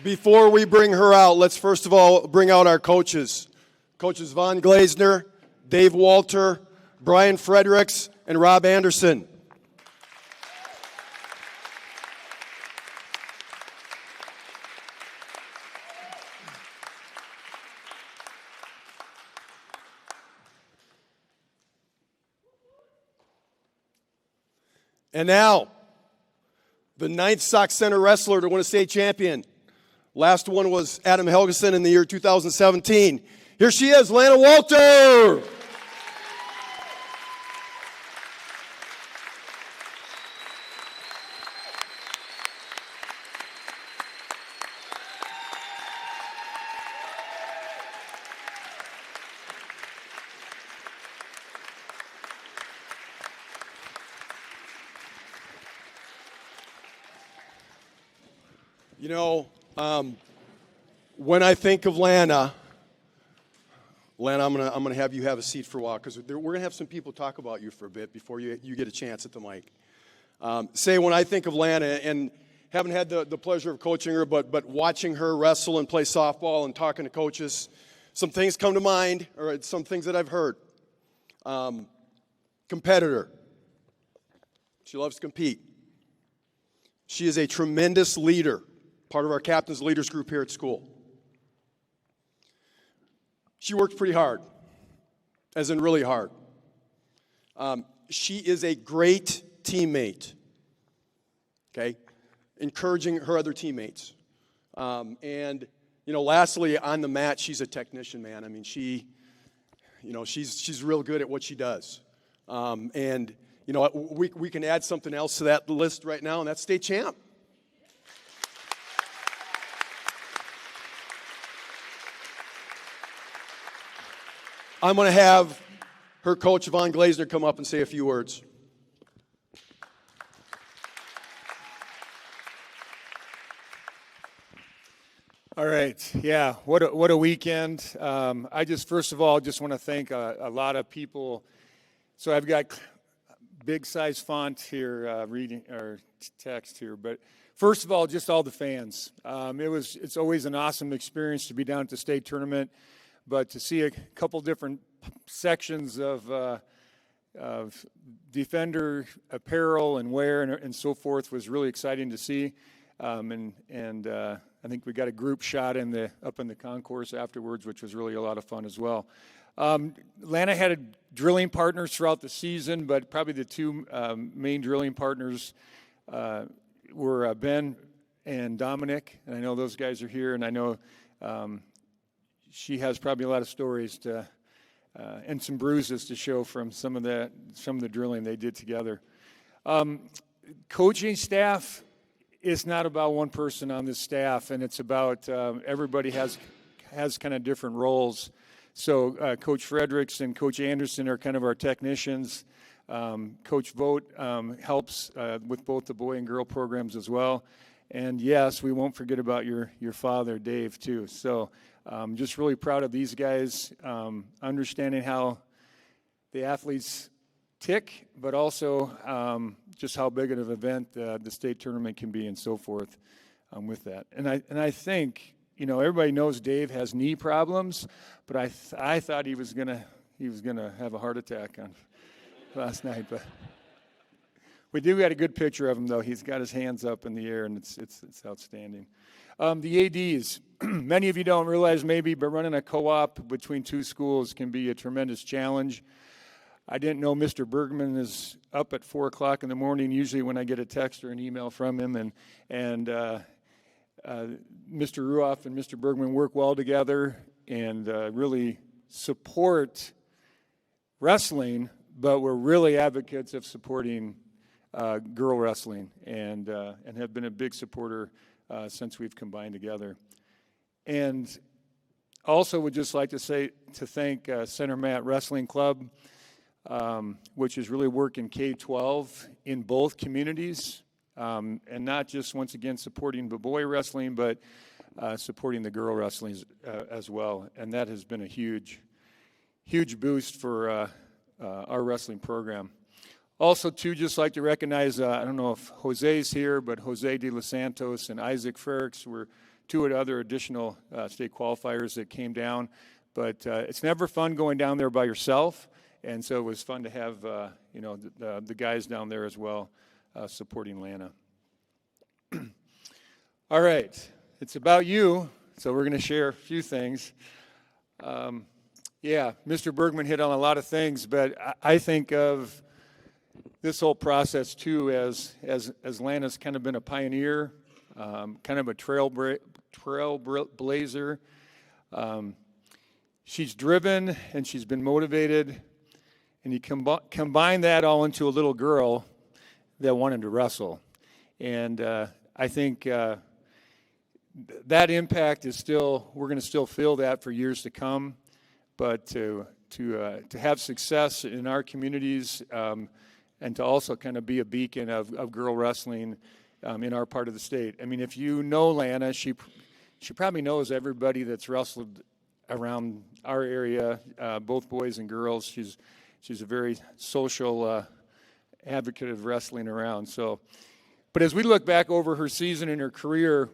Before we bring her out, let's first of all bring out our coaches. Coaches Von Glazner, Dave Walter, Brian Fredericks, and Rob Anderson. And now, the 9th Sauk Center wrestler to win a state champion. Last one was Adam Helgeson in the year 2017. Here she is, Lanna Walter. You know, when I think of Lanna, I'm gonna have you have a seat for a while because we're gonna have some people talk about you for a bit before you get a chance at the mic. When I think of Lanna, and haven't had the pleasure of coaching her, but watching her wrestle and play softball and talking to coaches, some things come to mind, or some things that I've heard. Competitor. She loves to compete. She is a tremendous leader. Part of our captain's leaders group here at school. She works pretty hard, as in really hard. She is a great teammate, okay? Encouraging her other teammates. And, you know, lastly, on the mat, she's a technician, man. I mean, she's real good at what she does. And, you know, we can add something else to that list right now, and that's state champ. I'm going to have her coach, Von Glazner, come up and say a few words. All right. Yeah, what a weekend. I just, first of all, just want to thank a lot of people. So I've got big size font here, reading or text here, but first of all, just all the fans. It's always an awesome experience to be down at the state tournament. But to see a couple different sections of defender apparel and wear and so forth was really exciting to see. And I think we got a group shot up in the concourse afterwards, which was really a lot of fun as well. Lanna had drilling partners throughout the season, but probably the two main drilling partners were Ben and Dominic. And I know those guys are here, and I know she has probably a lot of stories and some bruises to show from some of the drilling they did together. Coaching staff is not about one person on this staff, and it's about everybody has kind of different roles. So Coach Fredericks and Coach Anderson are kind of our technicians. Coach Vogt helps with both the boy and girl programs as well. And yes, we won't forget about your father, Dave, too. So just really proud of these guys, understanding how the athletes tick, but also just how big of an event the state tournament can be and so forth with that. And I think, you know, everybody knows Dave has knee problems, but I thought he was gonna have a heart attack on last night, but we do got a good picture of him, though. He's got his hands up in the air, and it's outstanding. The ADs, many of you don't realize maybe, but running a co-op between two schools can be a tremendous challenge. I didn't know Mr. Bergman is up at 4 o'clock in the morning, usually when I get a text or an email from him, and Mr. Ruoff and Mr. Bergman work well together and really support wrestling, but we're really advocates of supporting girl wrestling and have been a big supporter since we've combined together. And also would just like to thank Center Mat Wrestling Club, which is really working K-12 in both communities, and not just, once again, supporting the boy wrestling, but supporting the girl wrestling as well. And that has been a huge boost for our wrestling program. Also, too, just like to recognize, I don't know if Jose's here, but Jose de los Santos and Isaac Frericks were two other additional state qualifiers that came down. But it's never fun going down there by yourself, and so it was fun to have the guys down there as well supporting Lanna. All right, it's about you, so we're going to share a few things. Mr. Bergman hit on a lot of things, but I think of this whole process too as Lanna's kind of been a pioneer, kind of a trailblazer. She's driven and she's been motivated, and you combine that all into a little girl that wanted to wrestle. And I think that impact is we're going to still feel that for years to come. But to have success in our communities and to also kind of be a beacon of girl wrestling in our part of the state. I mean, if you know Lanna, she probably knows everybody that's wrestled around our area, both boys and girls. She's a very social advocate of wrestling around. So, but as we look back over her season and her career,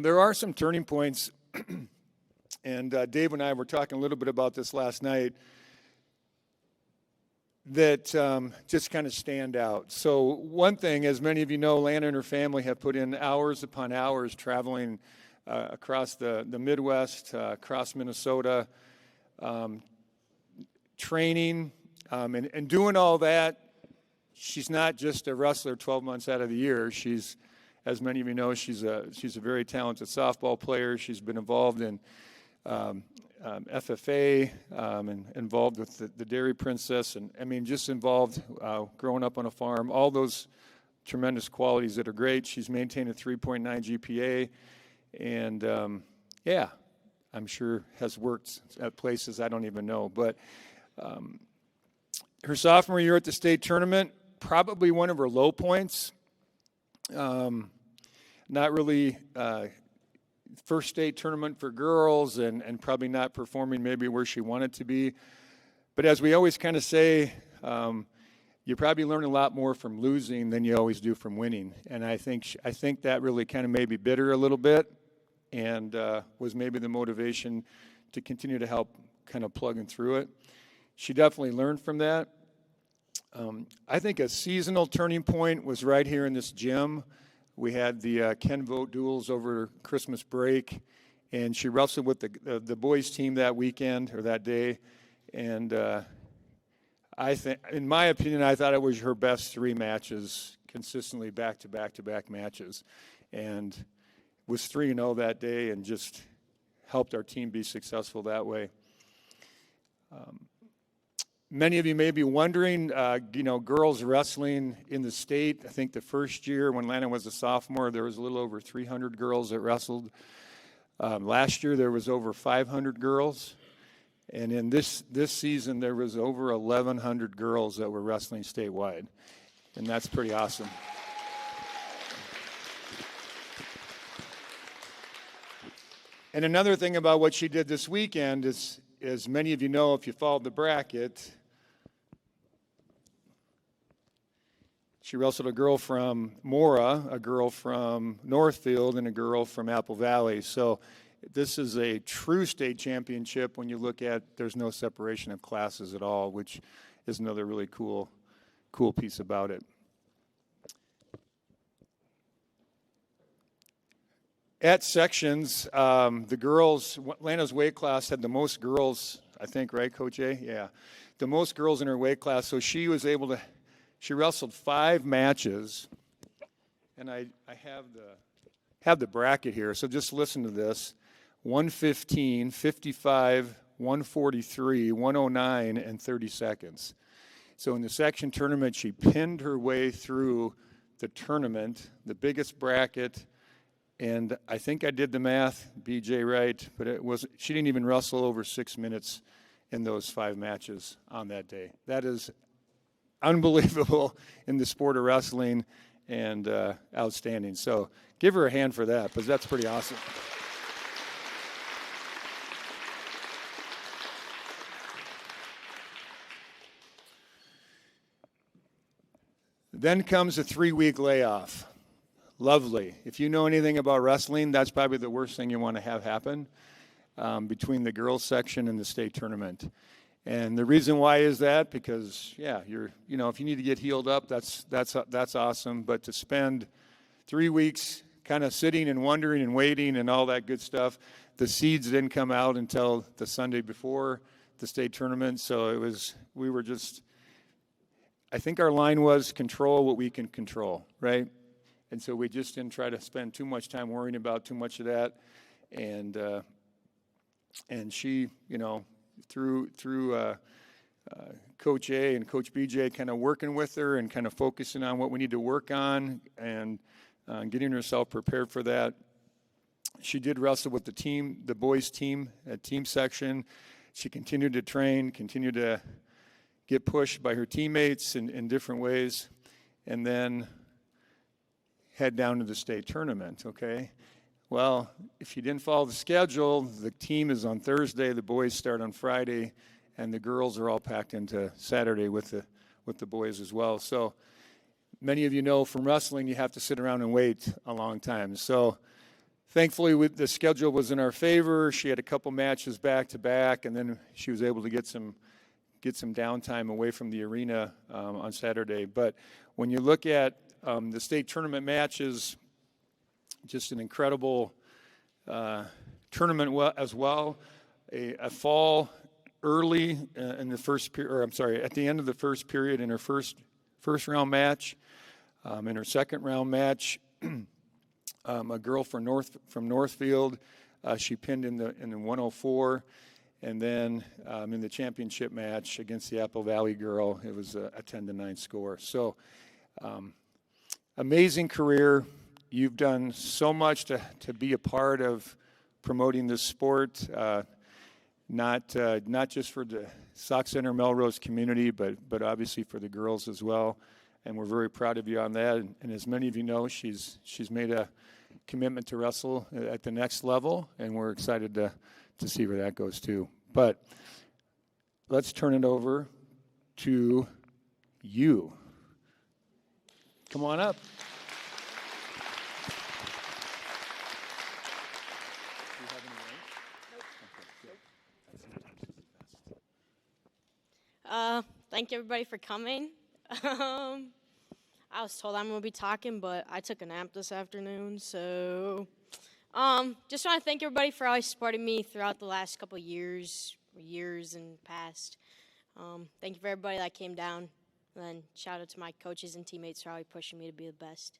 there are some turning points. And Dave and I were talking a little bit about this last night that just kind of stand out. So one thing, as many of you know, Lanna and her family have put in hours upon hours traveling across the Midwest, across Minnesota, training, and doing all that. She's not just a wrestler 12 months out of the year. She's, as many of you know, she's a very talented softball player. She's been involved in FFA and involved with the Dairy Princess, and I mean, just involved growing up on a farm, all those tremendous qualities that are great. She's maintained a 3.9 GPA, and I'm sure has worked at places I don't even know. But her sophomore year at the state tournament, probably one of her low points. Not really first state tournament for girls, and probably not performing maybe where she wanted to be. But as we always kind of say, you probably learn a lot more from losing than you always do from winning. And I think that really kind of made me bitter a little bit, and was maybe the motivation to continue to help kind of plugging through it. She definitely learned from that. I think a seasonal turning point was right here in this gym. We had the Ken Vogt duels over Christmas break, and she wrestled with the boys' team that weekend or that day. And I think, in my opinion, I thought it was her best three matches, consistently back-to-back-to-back matches, and was 3-0 that day, and just helped our team be successful that way. Many of you may be wondering, girls wrestling in the state. I think the first year when Lanna was a sophomore, there was a little over 300 girls that wrestled. Last year, there was over 500 girls. And in this season, there was over 1,100 girls that were wrestling statewide. And that's pretty awesome. And another thing about what she did this weekend is, as many of you know, if you followed the bracket, she wrestled a girl from Mora, a girl from Northfield, and a girl from Apple Valley. So this is a true state championship when you look at there's no separation of classes at all, which is another really cool piece about it. At sections, the girls, Lanna's weight class had the most girls, I think, right, Coach A? Yeah. The most girls in her weight class. So she was able to, she wrestled 5 matches. And I have the bracket here. So just listen to this. 115, 55, 143, 109, and 30 seconds. So in the section tournament, she pinned her way through the tournament, the biggest bracket. And I think I did the math, BJ, right, but she didn't even wrestle over 6 minutes in those 5 matches on that day. That is unbelievable in the sport of wrestling, and outstanding. So give her a hand for that, because that's pretty awesome. Then comes a 3-week layoff. lovely. If you know anything about wrestling, that's probably the worst thing you want to have happen between the girls section and the state tournament. And the reason why is that because, yeah, if you need to get healed up, that's awesome. But to spend 3 weeks kind of sitting and wondering and waiting and all that good stuff, the seeds didn't come out until the Sunday before the state tournament. So I think our line was control what we can control, right? And so we just didn't try to spend too much time worrying about too much of that. And she, through Coach A and Coach BJ kind of working with her and kind of focusing on what we need to work on and getting herself prepared for that. She did wrestle with the boys team at team section. She continued to train, continued to get pushed by her teammates in different ways, and then head down to the state tournament, okay? Well, if you didn't follow the schedule, the team is on Thursday, the boys start on Friday, and the girls are all packed into Saturday with the boys as well. So many of you know from wrestling, you have to sit around and wait a long time. So thankfully, the schedule was in our favor. She had a couple matches back to back, and then she was able to get some downtime away from the arena on Saturday. But when you look at the state tournament matches, just an incredible tournament as well. A fall early in the first period, or I'm sorry, at the end of the first period in her first round match. In her second round match, a girl from Northfield, she pinned in the 104, and then in the championship match against the Apple Valley girl, it was a 10-9 score. So amazing career. You've done so much to be a part of promoting this sport, not just for the Sauk Center Melrose community, but obviously for the girls as well. And we're very proud of you on that. And as many of you know, she's made a commitment to wrestle at the next level, and we're excited to see where that goes too. But let's turn it over to you. Come on up. Thank you everybody for coming. I was told I'm going to be talking, but I took a nap this afternoon, so just want to thank everybody for always supporting me throughout the last couple of years and past. Thank you for everybody that came down, and then shout out to my coaches and teammates for always pushing me to be the best.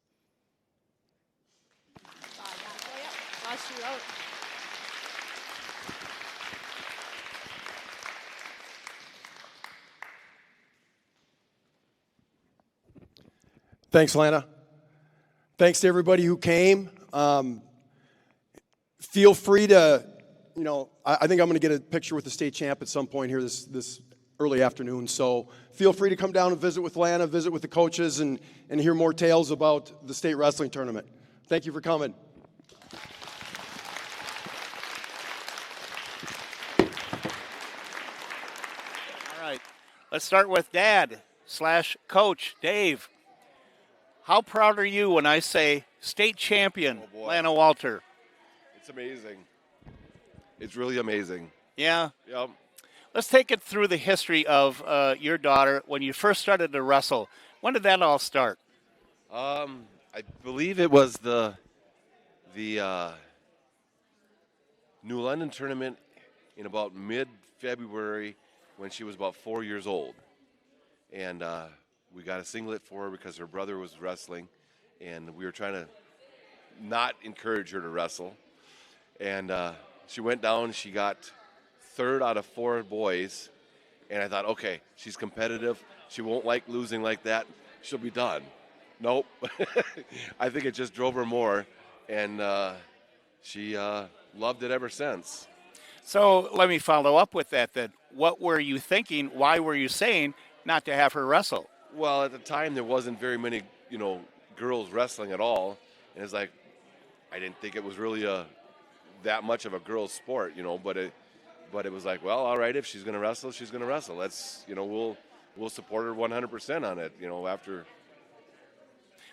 Thanks, Lana. Thanks to everybody who came. Feel free to, I think I'm going to get a picture with the state champ at some point here this early afternoon. So feel free to come down and visit with Lana, visit with the coaches, and hear more tales about the state wrestling tournament. Thank you for coming. All right. Let's start with Dad/Coach Dave. How proud are you when I say state champion, Lanna Walter? It's amazing. It's really amazing. Yeah? Yep. Let's take it through the history of your daughter when you first started to wrestle. When did that all start? I believe it was the New London tournament in about mid-February when she was about 4 years old. And we got a singlet for her because her brother was wrestling, and we were trying to not encourage her to wrestle. And she went down. She got third out of 4 boys, and I thought, okay, she's competitive. She won't like losing like that. She'll be done. Nope. I think it just drove her more, and she loved it ever since. So let me follow up with that then. What were you thinking? Why were you saying not to have her wrestle? Well, at the time, there wasn't very many, girls wrestling at all. And it's like, I didn't think it was really that much of a girls' sport, but it was like, well, all right, if she's going to wrestle, she's going to wrestle. Let's, we'll support her 100% on it, after.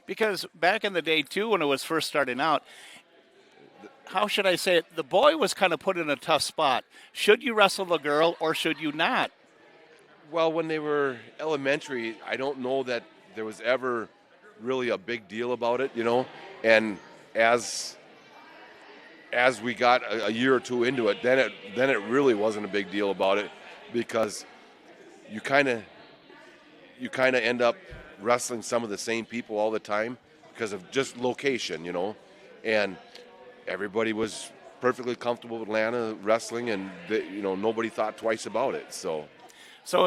Because back in the day, too, when it was first starting out, how should I say it? The boy was kind of put in a tough spot. Should you wrestle the girl or should you not? Well, when they were elementary, I don't know that there was ever really a big deal about it, And as we got a year or two into it, then it really wasn't a big deal about it, because you kind of end up wrestling some of the same people all the time because of just location, and everybody was perfectly comfortable with Lana wrestling, and nobody thought twice about it. So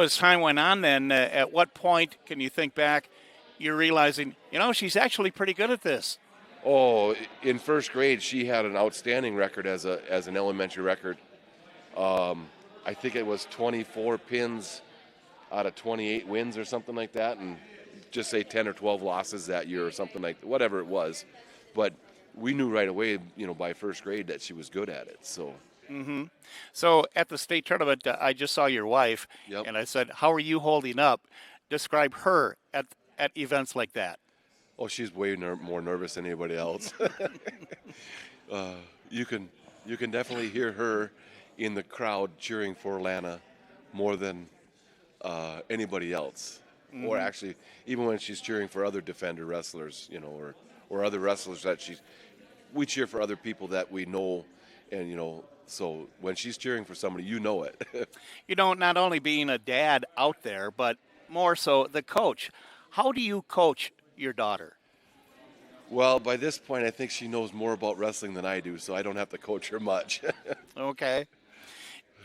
as time went on, then at what point can you think back? You're realizing, she's actually pretty good at this. Oh, in first grade, she had an outstanding record as an elementary record. I think it was 24 pins out of 28 wins or something like that, and just say 10 or 12 losses that year or something like that, whatever it was. But we knew right away, by first grade, that she was good at it. So. Mm-hmm. So at the state tournament, I just saw your wife, Yep. And I said, "How are you holding up?" Describe her at events like that. Oh, she's way more nervous than anybody else. You can definitely hear her in the crowd cheering for Lana more than anybody else. Mm-hmm. Or actually, even when she's cheering for other Defender wrestlers, or other wrestlers we cheer for other people that we know, and so when she's cheering for somebody, it. Not only being a dad out there, but more so the coach. How do you coach your daughter? Well, by this point, I think she knows more about wrestling than I do, so I don't have to coach her much. Okay.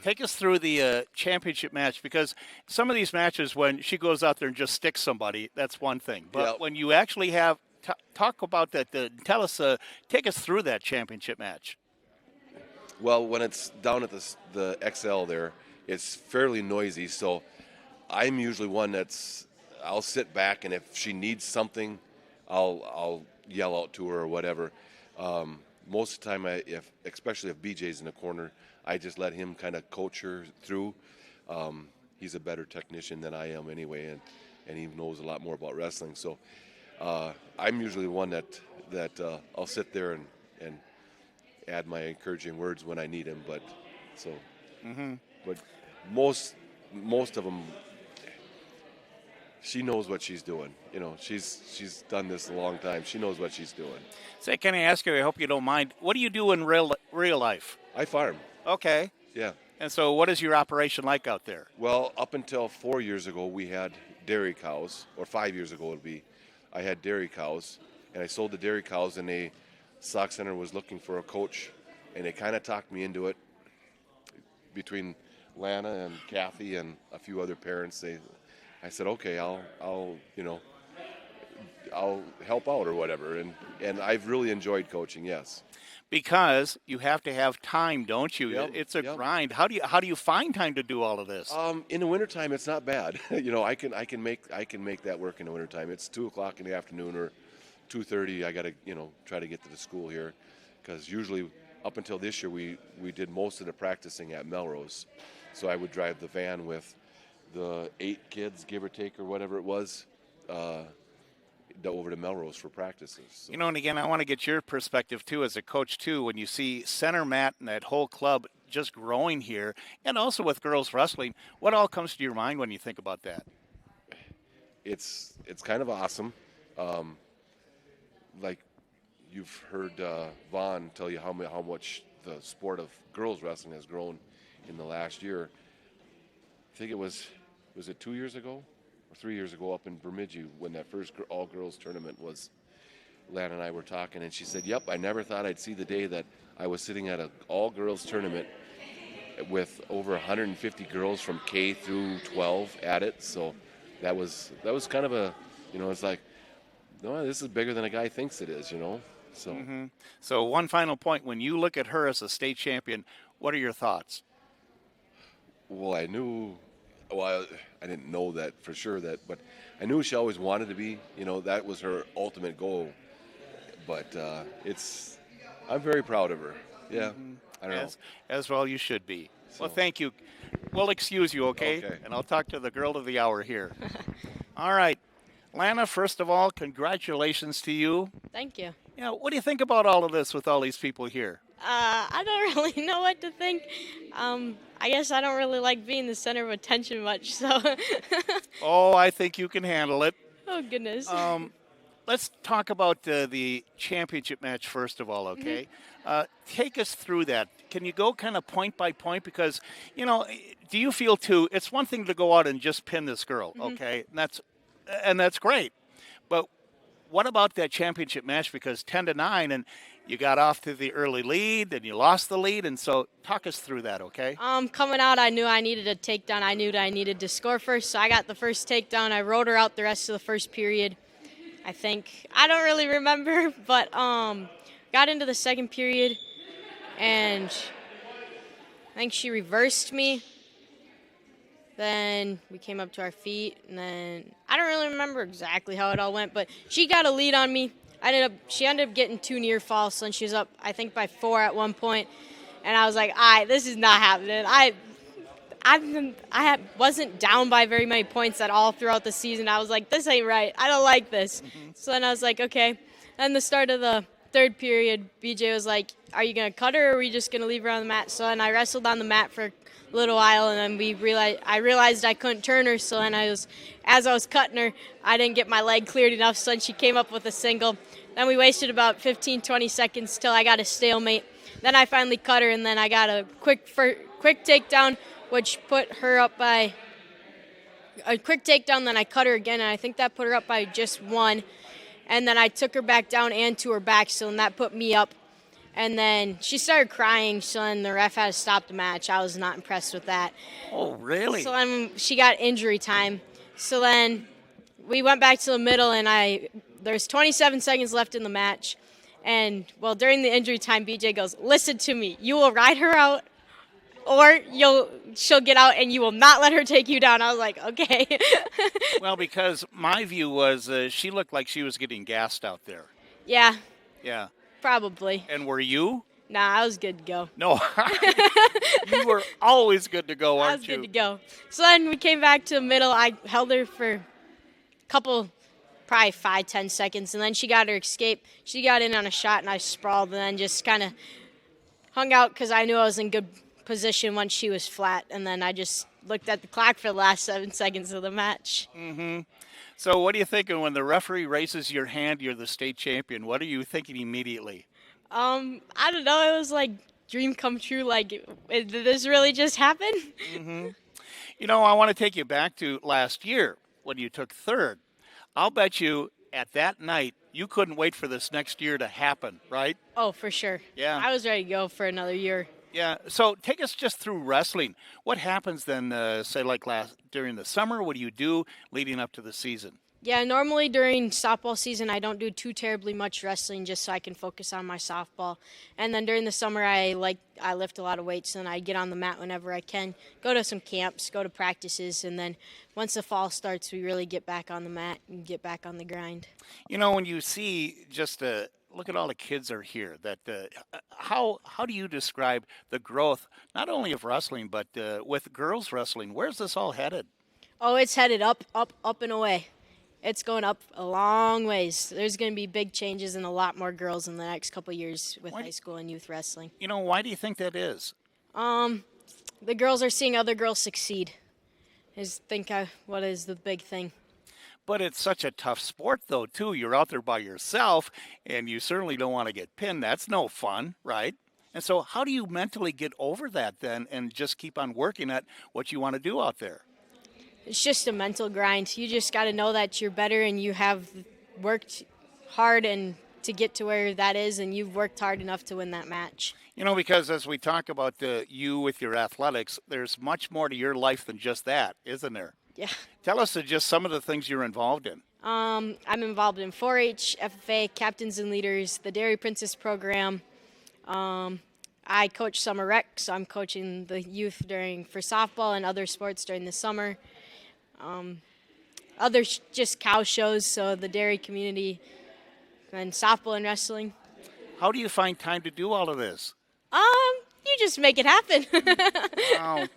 Take us through the championship match, because some of these matches, when she goes out there and just sticks somebody, that's one thing. But Yep. when you actually have talk about that, take us through that championship match. Well, when it's down at the XL there, it's fairly noisy, so I'm usually one I'll sit back, and if she needs something, I'll yell out to her or whatever. Most of the time, especially if BJ's in the corner, I just let him kind of coach her through. He's a better technician than I am anyway, and he knows a lot more about wrestling. So I'm usually the one that I'll sit there and add my encouraging words when I need him. But most of them, she knows what she's doing. She's done this a long time. She knows what she's doing. Say, can I ask you? I hope you don't mind. What do you do in real life? I farm. Okay. Yeah. And so, what is your operation like out there? Well, up until 4 years ago, we had dairy cows, or 5 years ago it would be. I had dairy cows, and I sold the dairy cows, and the Sock Center was looking for a coach, and they kind of talked me into it. Between Lana and Kathy and a few other parents, I said, okay, I'll help out or whatever, and I've really enjoyed coaching. Yes. Because you have to have time, don't you? Yep, It's a yep. grind. How do you find time to do all of this? In the wintertime, it's not bad. I can make that work in the wintertime. It's 2:00 in the afternoon or 2:30. I got to try to get to the school here, because usually up until this year we did most of the practicing at Melrose. So I would drive the van with the 8 kids, give or take, or whatever it was, over to Melrose for practices. So. And again, I want to get your perspective too, as a coach too, when you see Center Matt and that whole club just growing here, and also with girls wrestling, what all comes to your mind when you think about that? It's kind of awesome. Like you've heard Vaughn tell you how much the sport of girls wrestling has grown in the last year. I think it was it 2 years ago or 3 years ago up in Bemidji when that first all-girls tournament was. Lana and I were talking, and she said, yep, I never thought I'd see the day that I was sitting at an all-girls tournament with over 150 girls from K through 12 at it. So that was kind of a, it's like, no, this is bigger than a guy thinks it is, So. Mm-hmm. So one final point, when you look at her as a state champion, what are your thoughts? Well, I didn't know that for sure, but I knew she always wanted to be, that was her ultimate goal. But I'm very proud of her. Yeah, Mm-hmm. I don't know. As well you should be. So. Well, thank you. We'll excuse you, okay? Okay. And I'll talk to the girl of the hour here. All right. Lana, first of all, congratulations to you. Thank you. Yeah, what do you think about all of this with all these people here? I don't really know what to think. I guess I don't really like being the center of attention much, so. Oh, I think you can handle it. Oh, goodness. Let's talk about the championship match first of all, okay? Take us through that. Can you go kind of point by point? Because, do you feel too, it's one thing to go out and just pin this girl, okay? And that's great. But what about that championship match? Because 10-9, and you got off to the early lead, and you lost the lead, and so talk us through that, okay? Coming out, I knew I needed a takedown. I knew that I needed to score first, so I got the first takedown. I rode her out the rest of the first period. I think. I don't really remember, but got into the second period, and I think she reversed me. Then we came up to our feet, and then I don't really remember exactly how it all went, but she got a lead on me. She ended up getting 2 near falls, and she was up, I think, by 4 at one point, and I was like, this is not happening. I wasn't down by very many points at all throughout the season. I was like, this ain't right. I don't like this. So then I was like, okay. Then the start of the third period, BJ was like, are you going to cut her, or are we just going to leave her on the mat? So then I wrestled on the mat for a little while, and then I realized I couldn't turn her. So then as I was cutting her, I didn't get my leg cleared enough, so then she came up with a single. Then we wasted about 15, 20 seconds till I got a stalemate. Then I finally cut her, and then I got a quick takedown, which put her up by a quick takedown. Then I cut her again, and I think that put her up by just 1. And then I took her back down and to her back, so then that put me up. And then she started crying, so then the ref had to stop the match. I was not impressed with that. Oh, really? So then she got injury time. So then we went back to the middle, and there's 27 seconds left in the match. And, well, during the injury time, BJ goes, listen to me. You will ride her out, or she'll get out, and you will not let her take you down. I was like, okay. Well, because my view was she looked like she was getting gassed out there. Yeah, Yeah. probably. And were you? Nah, I was good to go. No. You were always good to go, I aren't was you? good to go. So then we came back to the middle. I held her for a couple, probably 5-10 seconds, and then she got her escape. She got in on a shot, and I sprawled, and then just kind of hung out because I knew I was in good position once she was flat, and then I just looked at the clock for the last 7 seconds of the match. So what are you thinking when the referee raises your hand, you're the state champion? What are you thinking immediately? I don't know. It was like dream come true. Like, did this really just happen? I want to take you back to last year when you took third. I'll bet you at that night you couldn't wait for this next year to happen, right? Oh, for sure. Yeah. I was ready to go for another year. Yeah. So take us just through wrestling. What happens then, say like during the summer? What do you do leading up to the season? Yeah, normally during softball season, I don't do too terribly much wrestling just so I can focus on my softball. And then during the summer, I lift a lot of weights, and I get on the mat whenever I can, go to some camps, go to practices, and then once the fall starts, we really get back on the mat and get back on the grind. When you see just look at all the kids are here. That how do you describe the growth not only of wrestling but with girls wrestling? Where's this all headed? Oh, it's headed up, up, up and away. It's going up a long ways. There's going to be big changes and a lot more girls in the next couple of years with high school and youth wrestling. Why do you think that is? The girls are seeing other girls succeed. What is the big thing? But it's such a tough sport, though, too. You're out there by yourself, and you certainly don't want to get pinned. That's no fun, right? And so how do you mentally get over that then and just keep on working at what you want to do out there? It's just a mental grind. You just got to know that you're better and you have worked hard and to get to where that is, and you've worked hard enough to win that match. Because as we talk about you with your athletics, there's much more to your life than just that, isn't there? Yeah. Tell us just some of the things you're involved in. I'm involved in 4-H, FFA, Captains and Leaders, the Dairy Princess program. I coach summer rec, so I'm coaching the youth for softball and other sports during the summer. Other just cow shows, so the dairy community, and softball and wrestling. How do you find time to do all of this? You just make it happen. Wow.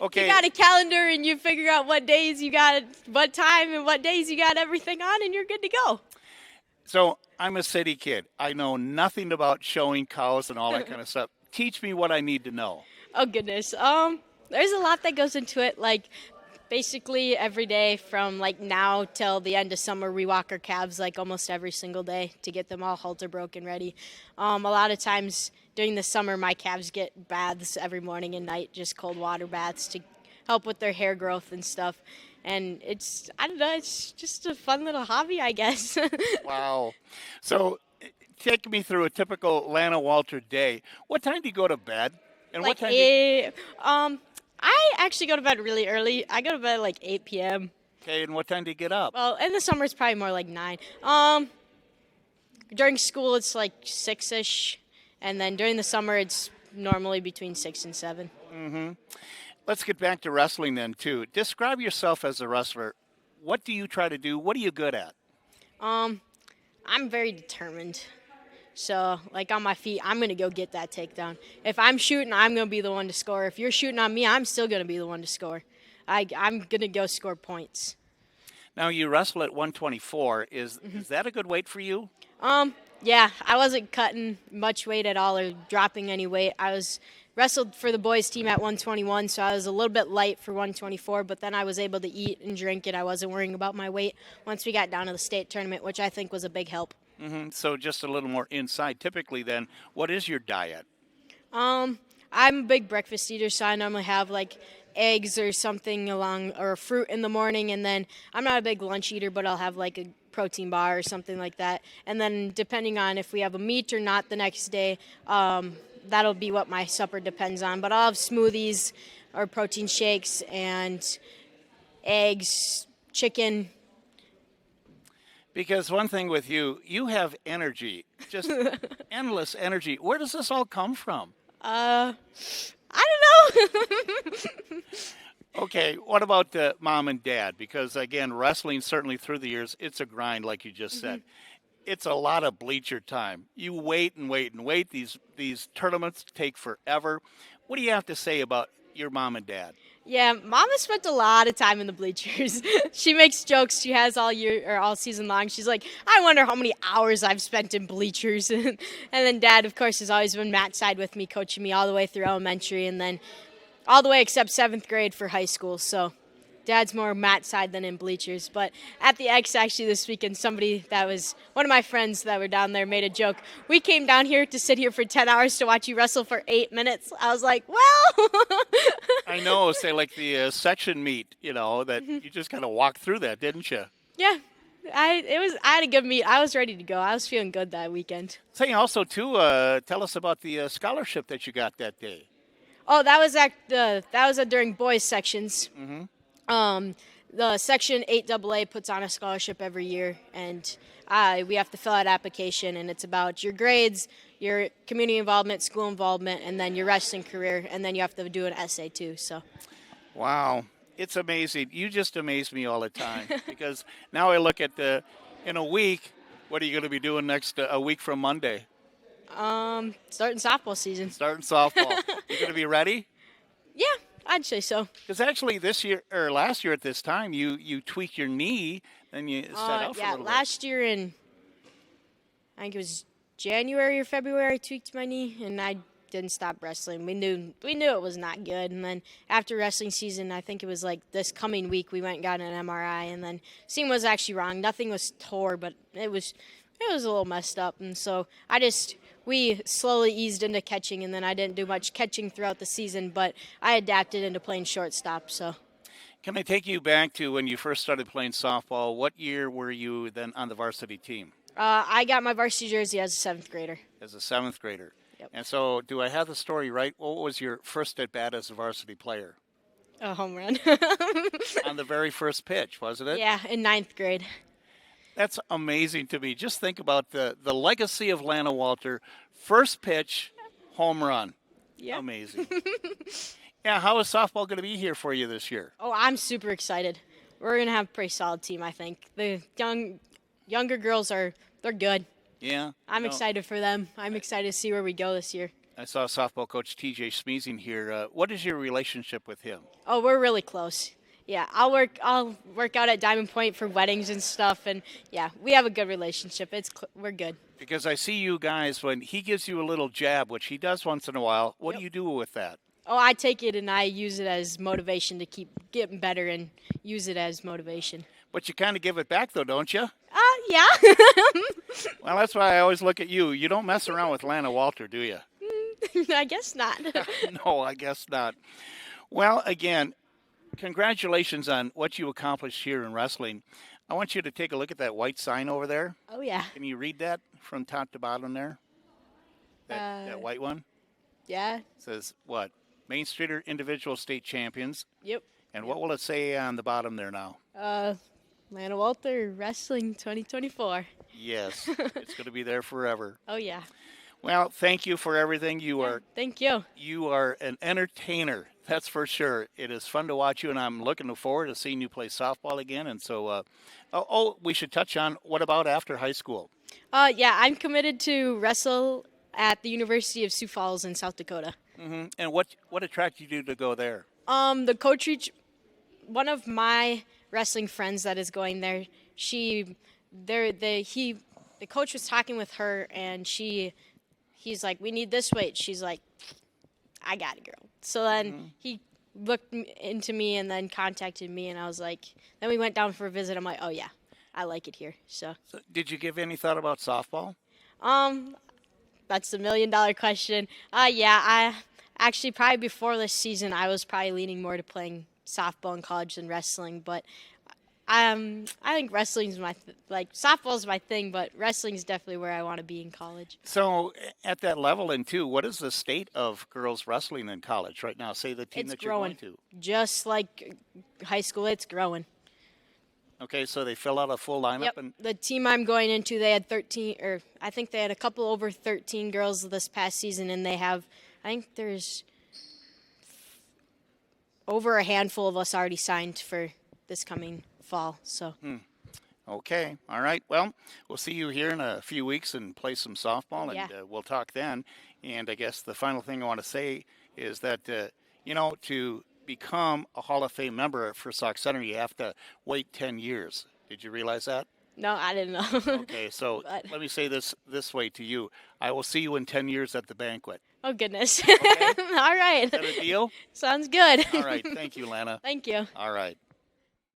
Okay. You got a calendar and you figure out what days you got, what time and what days you got everything on, and you're good to go. So I'm a city kid. I know nothing about showing cows and all that kind of stuff. Teach me what I need to know. Oh goodness. There's a lot that goes into it. Like basically every day from like now till the end of summer, we walk our calves like almost every single day to get them all halter broken ready. A lot of times during the summer, my calves get baths every morning and night, just cold water baths to help with their hair growth and stuff. And I don't know, it's just a fun little hobby, I guess. Wow. So take me through a typical Lanna Walter day. What time do you go to bed? And what time I actually go to bed really early. I go to bed at like 8 p.m. Okay, and what time do you get up? Well, in the summer, it's probably more like 9. During school, it's like 6-ish. And then during the summer, it's normally between 6 and 7. Mm-hmm. Let's get back to wrestling then, too. Describe yourself as a wrestler. What do you try to do? What are you good at? I'm very determined. So, like on my feet, I'm going to go get that takedown. If I'm shooting, I'm going to be the one to score. If you're shooting on me, I'm still going to be the one to score. I'm going to go score points. Now, you wrestle at 124. Is that a good weight for you? Yeah, I wasn't cutting much weight at all or dropping any weight. I was wrestled for the boys team at 121, so I was a little bit light for 124, but then I was able to eat and drink and I wasn't worrying about my weight once we got down to the state tournament, which I think was a big help. Mm-hmm. So just a little more inside. Typically then, what is your diet? I'm a big breakfast eater, so I normally have like eggs or something or fruit in the morning, and then I'm not a big lunch eater, but I'll have like a protein bar or something like that. And then depending on if we have a meet or not the next day, that'll be what my supper depends on. But I'll have smoothies or protein shakes and eggs, chicken. Because one thing with you, you have energy, just endless energy. Where does this all come from? I don't know. Okay, what about mom and dad? Because, again, wrestling, certainly through the years, it's a grind, like you just said. It's a lot of bleacher time. You wait and wait and wait. These tournaments take forever. What do you have to say about your mom and dad? Yeah, Mama spent a lot of time in the bleachers. She makes jokes she has all year or all season long. She's like, I wonder how many hours I've spent in bleachers. And then Dad, of course, has always been mat side with me, coaching me all the way through elementary and then all the way except 7th grade for high school. So Dad's more mat side than in bleachers. But at the X actually this weekend, somebody that was one of my friends that were down there made a joke. We came down here to sit here for 10 hours to watch you wrestle for 8 minutes. I was like, well. I know, say like the section meet, that you just kind of walked through that, didn't you? Yeah. I had a good meet. I was ready to go. I was feeling good that weekend. Say also, too, tell us about the scholarship that you got that day. Oh, that was during boys sections. The section 8AA puts on a scholarship every year, and we have to fill out an application, and it's about your grades, your community involvement, school involvement, and then your wrestling career, and then you have to do an essay too. So. Wow, it's amazing. You just amaze me all the time because now I look at in a week. What are you going to be doing next a week from Monday? Starting softball season. Starting softball. You going to be ready? Yeah, I'd say so. Because actually this year or last year at this time, you tweaked your knee and you set out for a little bit. Last year I think it was January or February, I tweaked my knee, and I didn't stop wrestling. We knew it was not good, and then after wrestling season, I think it was like this coming week, we went and got an MRI, and then something was actually wrong. Nothing was tore, but it was a little messed up, and so we slowly eased into catching, and then I didn't do much catching throughout the season, but I adapted into playing shortstop. So, can I take you back to when you first started playing softball? What year were you then on the varsity team? I got my varsity jersey as a 7th grader. As a 7th grader. Yep. And so, do I have the story right? What was your first at bat as a varsity player? A home run. On the very first pitch, wasn't it? Yeah, in 9th grade. That's amazing to me. Just think about the legacy of Lanna Walter. First pitch, home run. Yeah. Amazing. Yeah, how is softball going to be here for you this year? Oh, I'm super excited. We're going to have a pretty solid team, I think. The younger girls they're good. Yeah. I'm excited for them. I'm excited to see where we go this year. I saw softball coach TJ Smeezing here. What is your relationship with him? Oh, we're really close. Yeah, I'll work out at Diamond Point for weddings and stuff, and yeah, we have a good relationship. We're good. Because I see you guys, when he gives you a little jab, which he does once in a while, what do you do with that? Oh, I take it and I use it as motivation to keep getting better and use it as motivation. But you kind of give it back, though, don't you? Yeah. Well, that's why I always look at you. You don't mess around with Lanna Walter, do you? I guess not. No, I guess not. Well, again, congratulations on what you accomplished here in wrestling. I want you to take a look at that white sign over there. Oh, yeah. Can you read that from top to bottom there? That white one? Yeah. It says what? Main Streeter Individual State Champions. Yep. And what will it say on the bottom there now? Lanna Walter Wrestling 2024. Yes, it's going to be there forever. Oh, yeah. Well, thank you for everything. Thank you. You are an entertainer, that's for sure. It is fun to watch you, and I'm looking forward to seeing you play softball again. And so, we should touch on, what about after high school? Yeah, I'm committed to wrestle at the University of Sioux Falls in South Dakota. Mm-hmm. And what attracted you to go there? The coach one of my wrestling friends that is going there, the coach was talking with her, and he's like, we need this weight. She's like, I got it, girl. So then he looked into me and then contacted me, and I was like, then we went down for a visit. I'm like, oh yeah, I like it here. So did you give any thought about softball? That's the $1 million question. Yeah, I actually probably before this season, I was probably leaning more to playing softball in college than wrestling, but I think wrestling's softball's my thing, but wrestling's definitely where I want to be in college. So at that level, and too, what is the state of girls wrestling in college right now? Say the team It's that growing. you're going to. Just like high school, it's growing. Okay, so they fill out a full lineup. Yep. And The team I'm going into, they had 13, or I think they had a couple over 13 girls this past season, and I think there's over a handful of us already signed for this coming fall. So. Okay, all right. Well, we'll see you here in a few weeks and play some softball, and we'll talk then. And I guess the final thing I want to say is that, to become a Hall of Fame member for Sauk Center, you have to wait 10 years. Did you realize that? No, I didn't know. Okay, so let me say this way to you. I will see you in 10 years at the banquet. Oh, goodness. Okay. All right. Is that a deal? Sounds good. All right. Thank you, Lanna. Thank you. All right.